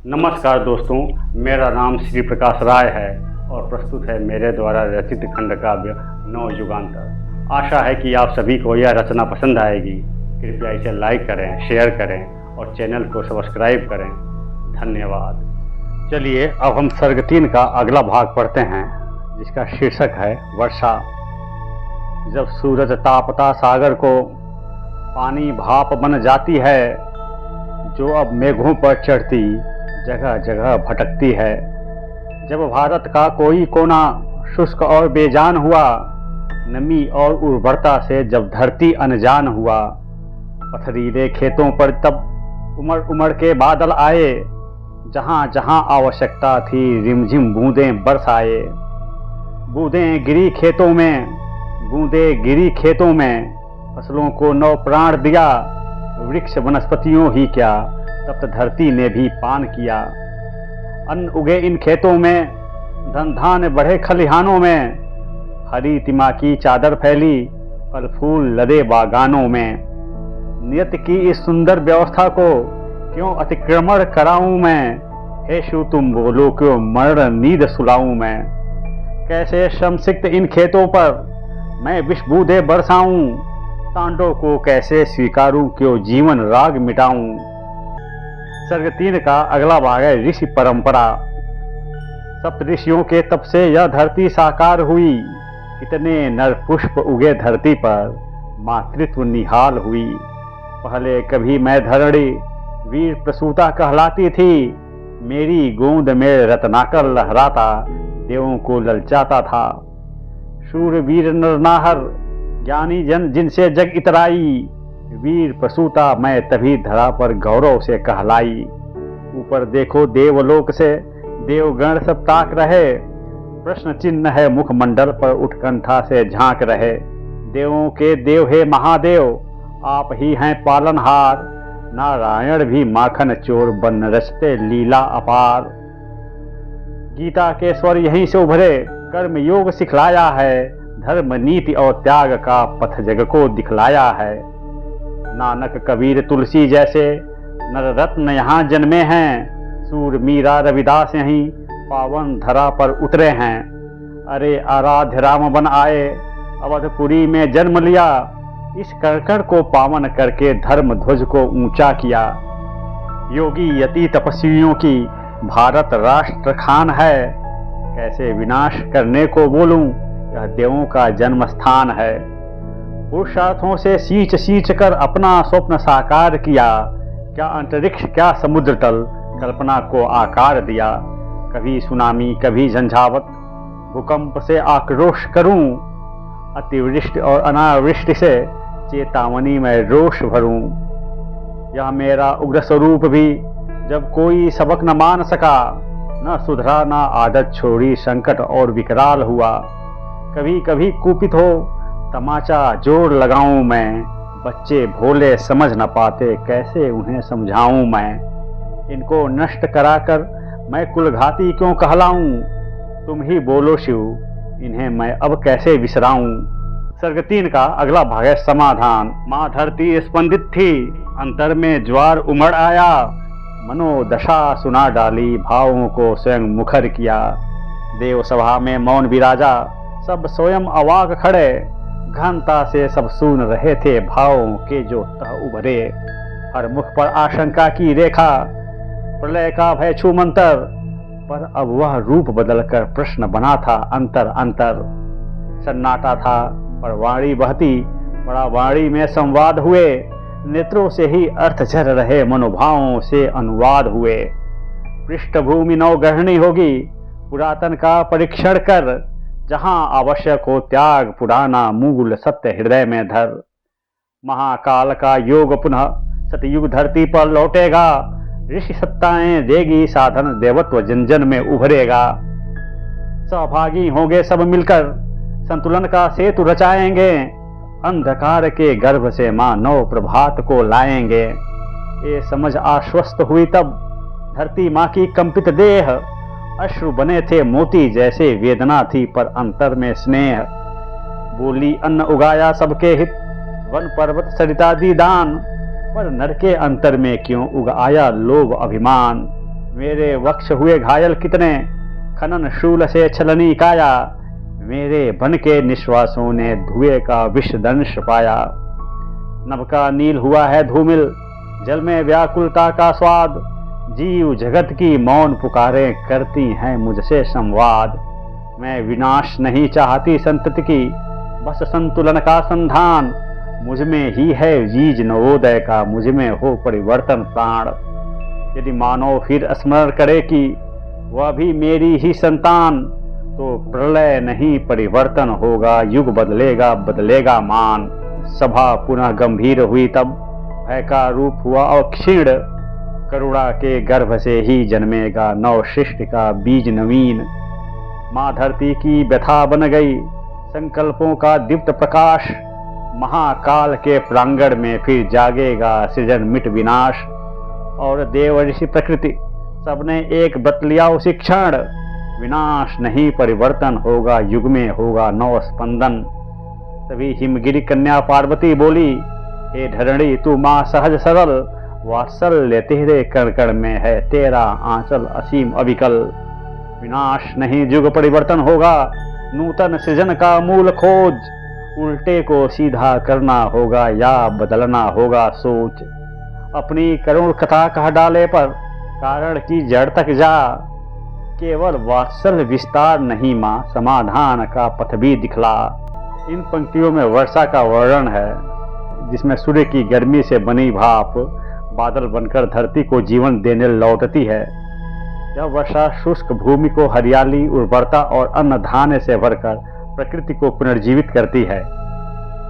नमस्कार दोस्तों, मेरा नाम श्री प्रकाश राय है और प्रस्तुत है मेरे द्वारा रचित खंडकाव्य नवयुगांतर। आशा है कि आप सभी को यह रचना पसंद आएगी। कृपया इसे लाइक करें, शेयर करें और चैनल को सब्सक्राइब करें। धन्यवाद। चलिए अब हम सर्ग 3 का अगला भाग पढ़ते हैं, जिसका शीर्षक है वर्षा। जब सूरज तापता सागर को पानी भाप बन जाती है, जो अब मेघों पर चढ़ती जगह जगह भटकती है। जब भारत का कोई कोना शुष्क और बेजान हुआ, नमी और उर्वरता से जब धरती अनजान हुआ, पथरीले खेतों पर तब उमड़ उमड़ के बादल आए, जहां जहां आवश्यकता थी रिमझिम बूंदें बरसाए। बूंदें गिरी खेतों में, बूंदें गिरी खेतों में, फसलों को नव प्राण दिया। वृक्ष वनस्पतियों ही क्या, तप्त धरती ने भी पान किया। अन्न उगे इन खेतों में, धन धान बढ़े खलिहानों में। हरी तिमा की चादर फैली, फल फूल लदे बागानों में। नियत की इस सुंदर व्यवस्था को क्यों अतिक्रमण कराऊं मैं। हे शु तुम बोलो क्यों मरण नींद सुलाऊं मैं। कैसे श्रमसिक्त इन खेतों पर मैं विष बूंदे बरसाऊं। तांडव को कैसे स्वीकारूं, क्यों जीवन राग मिटाऊं। सर्ग 3 का अगला भाग है ऋषि परंपरा। सप्त ऋषियों के तप से यह धरती साकार हुई। कितने नर पुष्प उगे धरती पर, मातृत्व निहाल हुई। पहले कभी मैं धरणी वीर प्रसूता कहलाती थी। मेरी गोंद में रत्नाकर लहराता, देवों को ललचाता था। शूरवीर नरनाहर ज्ञानी जन जिनसे जग इतराई। वीर प्रसूता मैं तभी धरा पर गौरव से कहलाई। ऊपर देखो देवलोक से देवगण सब ताक रहे। प्रश्न चिन्ह है मुखमंडल पर, उत्कंठा से झांक रहे। देवों के देव हे महादेव, आप ही हैं पालनहार। नारायण भी माखन चोर बन रचते लीला अपार। गीता के स्वर यहीं से उभरे, कर्म योग सिखलाया है। धर्म नीति और त्याग का पथ जग को दिखलाया है। नानक कबीर तुलसी जैसे नर रत्न यहाँ जन्मे हैं। सूर मीरा रविदास यहीं पावन धरा पर उतरे हैं। अरे आराध्य राम बन आए, अवधपुरी में जन्म लिया। इस कण को पावन करके धर्म ध्वज को ऊंचा किया। योगी यति तपस्वियों की भारत राष्ट्र खान है। कैसे विनाश करने को बोलूं, यह देवों का जन्म स्थान है। पुरुषार्थों से सींच सींच कर अपना स्वप्न साकार किया। क्या अंतरिक्ष क्या समुद्र तल, कल्पना को आकार दिया। कभी सुनामी कभी झंझावत, भूकंप से आक्रोश करूं। अतिवृष्टि और अनावृष्टि से चेतावनी में रोष भरूं। यह मेरा उग्र स्वरूप भी जब कोई सबक न मान सका। न सुधरा न आदत छोड़ी, संकट और विकराल हुआ। कभी कभी कुपित हो तमाचा जोर लगाऊं मैं। बच्चे भोले समझ न पाते, कैसे उन्हें समझाऊं मैं। इनको नष्ट कराकर मैं कुलघाती क्यों कहलाऊं। तुम ही बोलो शिव, इन्हें मैं अब कैसे विसराऊं। सर्ग 3 का अगला भाग है समाधान। माँ धरती स्पंदित थी, अंतर में ज्वार उमड़ आया। मनोदशा सुना डाली, भावों को स्वयं मुखर किया। देव सभा में मौन विराजा, सब स्वयं अवाक खड़े। घनता से सब सुन रहे थे, भावों के जो तह उभरे। हर मुख पर आशंका की रेखा, प्रलय का भय छू मंतर। पर अब वह रूप बदलकर प्रश्न बना था अंतर अंतर। सन्नाटा था पर वाणी बहती, बड़ा वाणी में संवाद हुए। नेत्रों से ही अर्थ झर रहे, मनोभावों से अनुवाद हुए। पृष्ठभूमि नवग्रहणी होगी, पुरातन का परीक्षण कर। जहां आवश्यक हो त्याग पुराना, मूल सत्य हृदय में धर। महाकाल का योग पुनः सतयुग धरती पर लौटेगा। ऋषि सत्ताएं देगी साधन, देवत्व जन जन में उभरेगा। सहभागी होंगे सब मिलकर, संतुलन का सेतु रचाएंगे। अंधकार के गर्भ से मां नव प्रभात को लाएंगे। ये समझ आश्वस्त हुई तब धरती मां की कंपित देह। अश्रु बने थे मोती जैसे, वेदना थी पर अंतर में स्नेह। बोली अन्न उगाया सबके हित, वन पर्वत सरिता दी दान। पर नर के अंतर में क्यों उग आया लोभ अभिमान। मेरे वक्ष हुए घायल कितने, खनन शूल से छलनी काया, मेरे बन के निश्वासों ने धुएं का विषदंश पाया। नभ का नील हुआ है धूमिल, जल में व्याकुलता का स्वाद, जीव जगत की मौन पुकारें करती हैं मुझसे संवाद। मैं विनाश नहीं चाहती संतति की, बस संतुलन का संधान, मुझ में ही है बीज नवोदय का, मुझ में हो परिवर्तन प्राण। यदि मानव फिर स्मरण करे कि वह भी मेरी ही संतान, तो प्रलय नहीं परिवर्तन होगा, युग बदलेगा बदलेगा मान। सभा पुनः गंभीर हुई तब, भय का रूप हुआ और क्षीण, करुणा के गर्भ से ही जन्मेगा नव सृष्टि का बीज नवीन। माँ धरती की व्यथा बन गई, संकल्पों का दीप्त प्रकाश, महाकाल के प्रांगण में फिर जागेगा सृजन मिट विनाश। और देव ऋषि प्रकृति सबने एक बतलिया उसी क्षण, विनाश नहीं परिवर्तन होगा, युग में होगा नव स्पंदन। तभी हिमगिरी कन्या पार्वती बोली, हे धरणी तू माँ सहज सरल, वात्सल्य तेरे कण कण में है, तेरा आंचल असीम अविकल। विनाश नहीं युग परिवर्तन होगा, नूतन सृजन का मूल खोज, उल्टे को सीधा करना होगा या बदलना होगा सोच। अपनी करुण कथा कह डाले पर कारण की जड़ तक जा, केवल वात्सल्य विस्तार नहीं माँ, समाधान का पथ भी दिखला। इन पंक्तियों में वर्षा का वर्णन है, जिसमें सूर्य की गर्मी से बनी भाप बादल बनकर धरती को जीवन देने लौटती है। यह वर्षा शुष्क भूमि को हरियाली, उर्वरता और अन्न धान्य से भरकर प्रकृति को पुनर्जीवित करती है।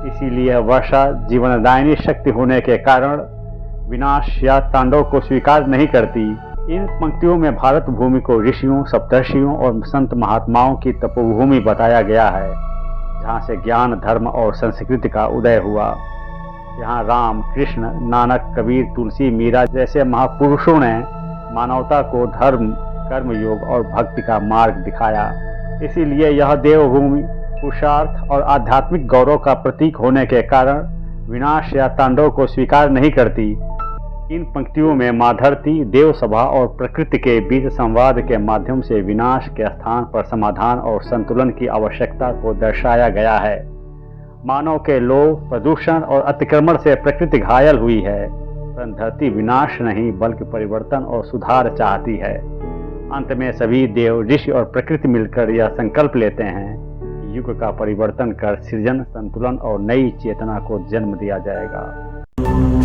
इसीलिए वर्षा जीवनदायिनी शक्ति होने के कारण विनाश या तांडव को स्वीकार नहीं करती। इन पंक्तियों में भारत भूमि को ऋषियों, सप्तर्षियों और संत महात्माओं की तपोभूमि बताया गया है, जहाँ से ज्ञान, धर्म और संस्कृति का उदय हुआ। यहाँ राम, कृष्ण, नानक, कबीर, तुलसी, मीरा जैसे महापुरुषों ने मानवता को धर्म, कर्म योग और भक्ति का मार्ग दिखाया। इसीलिए यह देवभूमि पुरुषार्थ और आध्यात्मिक गौरव का प्रतीक होने के कारण विनाश या तांडव को स्वीकार नहीं करती। इन पंक्तियों में माँ धरती, देव सभा और प्रकृति के बीच संवाद के माध्यम से विनाश के स्थान पर समाधान और संतुलन की आवश्यकता को दर्शाया गया है। मानव के लोभ, प्रदूषण और अतिक्रमण से प्रकृति घायल हुई है, पर धरती विनाश नहीं बल्कि परिवर्तन और सुधार चाहती है। अंत में सभी देव, ऋषि और प्रकृति मिलकर यह संकल्प लेते हैं कि युग का परिवर्तन कर सृजन, संतुलन और नई चेतना को जन्म दिया जाएगा।